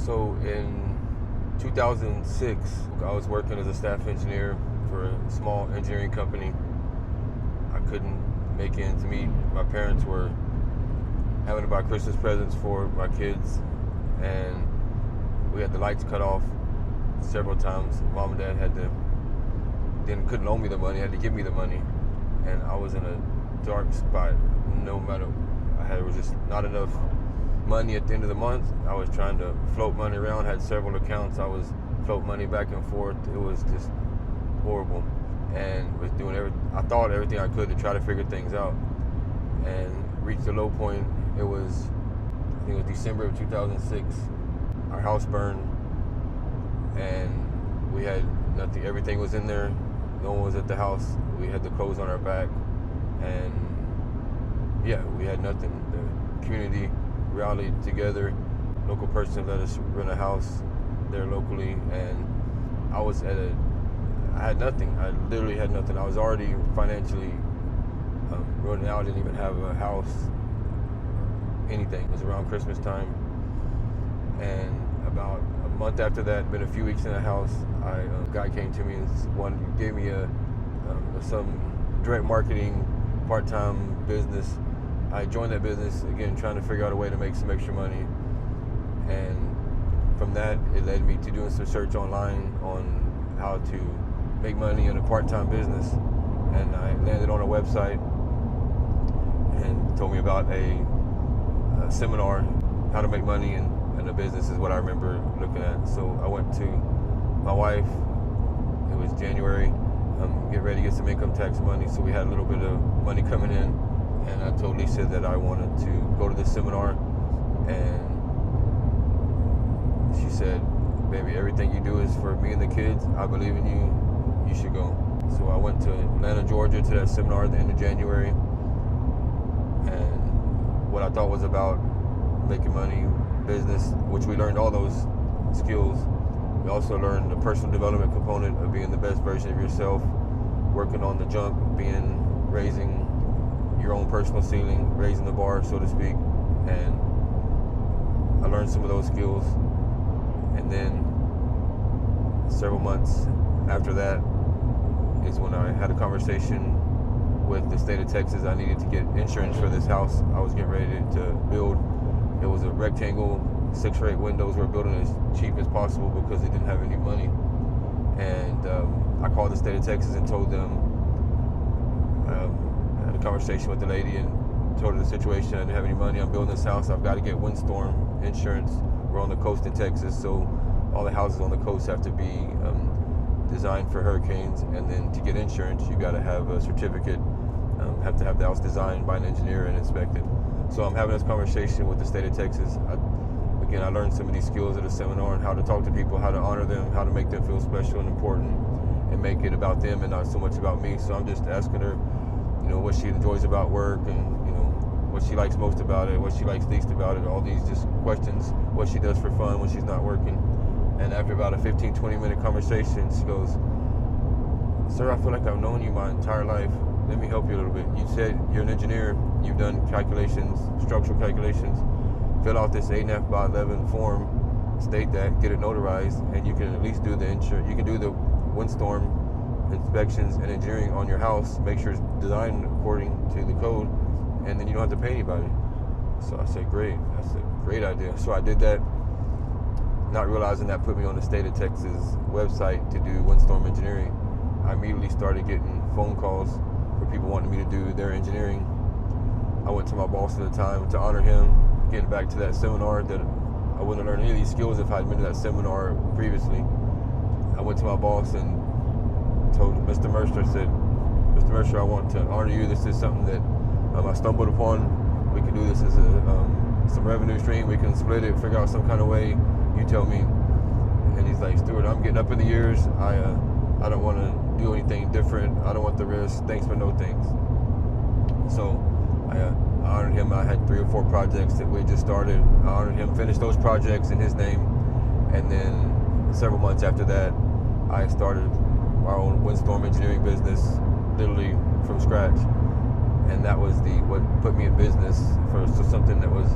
So in 2006, I was working as a staff engineer for a small engineering company. I couldn't make ends meet. My parents were having to buy Christmas presents for my kids, and we had the lights cut off several times. Mom and Dad couldn't loan me the money, had to give me the money, and I was in a dark spot. No matter, there was just not enough money at the end of the month. I was trying to float money around, had several accounts. I was float money back and forth. It was just horrible, and was doing I thought everything I could to try to figure things out, and reached a low point. I think it was December of 2006. Our house burned, and we had nothing. Everything was in there. No one was at the house. We had the clothes on our back, and we had nothing. The community rallied together. Local person let us rent a house there locally, and I had nothing. I literally had nothing. I was already financially running out. I didn't even have a house, anything. It was around Christmas time, and about a month after that, been a few weeks in the house, a guy came to me and gave me some direct marketing part-time business. I joined that business, again, trying to figure out a way to make some extra money. And from that, it led me to doing some search online on how to make money in a part-time business. And I landed on a website and told me about a seminar, how to make money in a business is what I remember looking at. So I went to my wife. It was January. Get ready to get some income tax money. So we had a little bit of money coming in. And I told Lisa that I wanted to go to this seminar. And she said, "Baby, everything you do is for me and the kids. I believe in you. You should go." So I went to Atlanta, Georgia to that seminar at the end of January. And what I thought was about making money, business, which we learned all those skills. We also learned the personal development component of being the best version of yourself, working on the junk, raising your own personal ceiling, raising the bar, so to speak. And I learned some of those skills. And then several months after that is when I had a conversation with the state of Texas. I needed to get insurance for this house I was getting ready to build. It was a rectangle, 6 or 8 windows. We were building it as cheap as possible because they didn't have any money. And I called the state of Texas and told them, I had a conversation with the lady and told her the situation. I didn't have any money. I'm building this house. I've got to get Windstorm insurance. We're on the coast in Texas, so all the houses on the coast have to be designed for hurricanes. And then to get insurance, you got to have a certificate. Have to have the house designed by an engineer and inspected. So I'm having this conversation with the state of Texas. I learned some of these skills at a seminar on how to talk to people, how to honor them, how to make them feel special and important, and make it about them and not so much about me. So I'm just asking her, what she enjoys about work, and what she likes most about it, what she likes least about it, all these just questions, what she does for fun when she's not working. And after about a 15-20 minute conversation, she goes, "Sir, I feel like I've known you my entire life. Let me help you a little bit. You said you're an engineer, you've done calculations, structural calculations. Fill out this 8.5 by 11 form, state that, get it notarized, and you can at least do the insurance. You can do the Windstorm inspections and engineering on your house, make sure it's designed according to the code, and then you don't have to pay anybody." So I said, "Great, that's a great idea." So I did that, not realizing that put me on the state of Texas website to do Windstorm engineering. I immediately started getting phone calls for people wanting me to do their engineering. I went to my boss at the time to honor him, getting back to that seminar, that I wouldn't have learned any of these skills if I'd been to that seminar previously. I went to my boss and told Mr. Mercer, I said, "Mr. Mercer, I want to honor you. This is something that I stumbled upon. We can do this as some revenue stream. We can split it, figure out some kind of way. You tell me." And he's like, "Stuart, I'm getting up in the years. I don't want to do anything different. I don't want the risk. Thanks, but no thanks." So I honored him. I had 3 or 4 projects that we just started. I honored him, finished those projects in his name. And then several months after that, I started our own Windstorm engineering business, literally from scratch. And that was what put me in business for something that was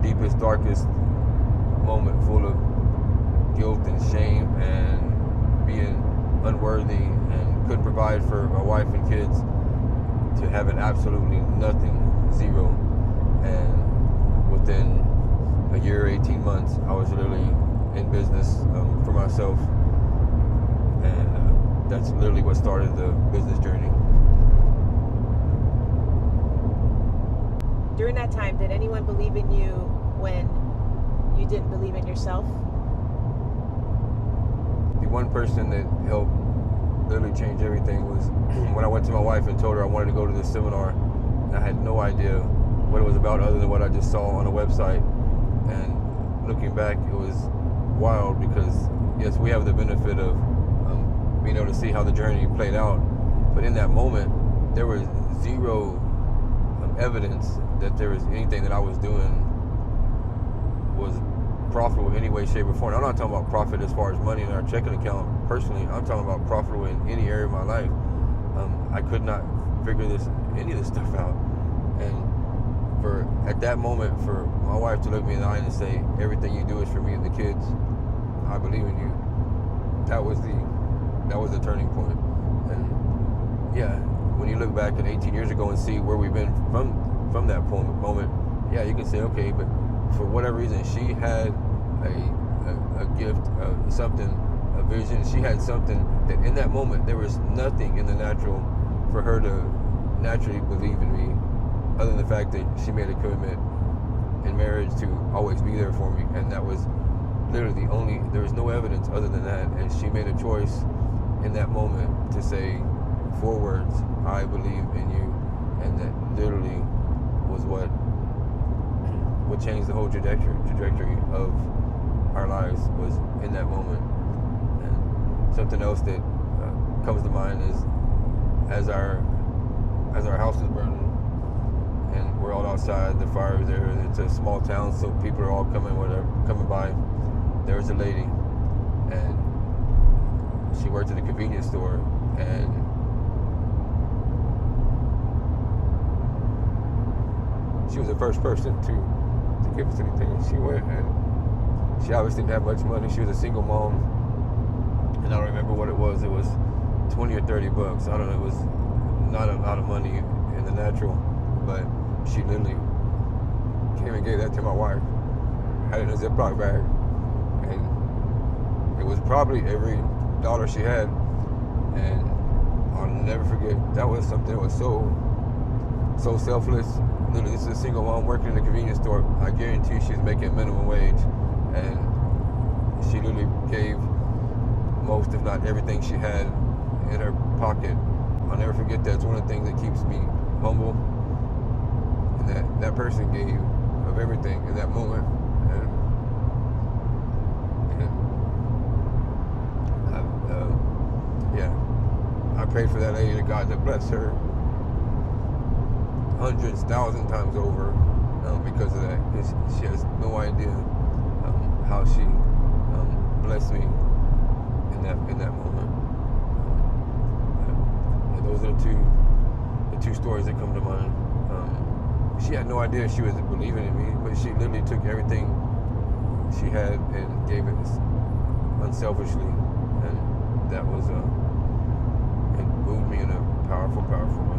deepest, darkest moment full of guilt and shame and being unworthy and couldn't provide for my wife and kids, to having absolutely nothing, zero. And within a year, 18 months, I was literally in business for myself. And that's literally what started the business journey. During that time, did anyone believe in you when you didn't believe in yourself? The one person that helped literally change everything was when I went to my wife and told her I wanted to go to this seminar. I had no idea what it was about other than what I just saw on a website. And looking back, it was wild because, yes, we have the benefit of being able to see how the journey played out. But in that moment, there was zero evidence that there was anything that I was doing was profitable in any way, shape, or form. I'm not talking about profit as far as money in our checking account personally. I'm talking about profitable in any area of my life. I could not figure any of this stuff out. And at that moment, for my wife to look me in the eye and say, everything you do is for me and the kids, I believe in you, that was the turning point. And yeah, when you look back at 18 years ago and see where we've been from that moment, yeah, you can say, okay, but for whatever reason, she had a gift, something, a vision. She had something that in that moment, there was nothing in the natural for her to naturally believe in me, other than the fact that she made a commitment in marriage to always be there for me. And that was literally there was no evidence other than that. And she made a choice in that moment to say 4 words, I believe in you. And that literally was what changed the whole trajectory of our lives, was in that moment. And something else that comes to mind is as our house is burning and we're all outside, the fire is there, and it's a small town, so people are all coming by. There was a lady, and she worked at a convenience store, and she was the first person to give us anything. And she went, and she obviously didn't have much money. She was a single mom, and I don't remember what it was. It was 20 or 30 bucks. I don't know. It was not a lot of money in the natural, but she literally came and gave that to my wife. Had it in a Ziploc bag, and it was probably every dollar she had. And I'll never forget. That was something that was so selfless. Literally, this is a single mom working in a convenience store. I guarantee you she's making minimum wage, and she literally gave most, if not everything she had in her pocket. I'll never forget that. It's one of the things that keeps me humble, and that person gave of everything in that moment. And I prayed for that lady, to God to bless her hundreds, 1,000 times over because of that. Because she has no idea how she blessed me in that moment. And those are the two stories that come to mind. She had no idea she was believing in me, but she literally took everything she had and gave it unselfishly, and that was it moved me in a powerful way.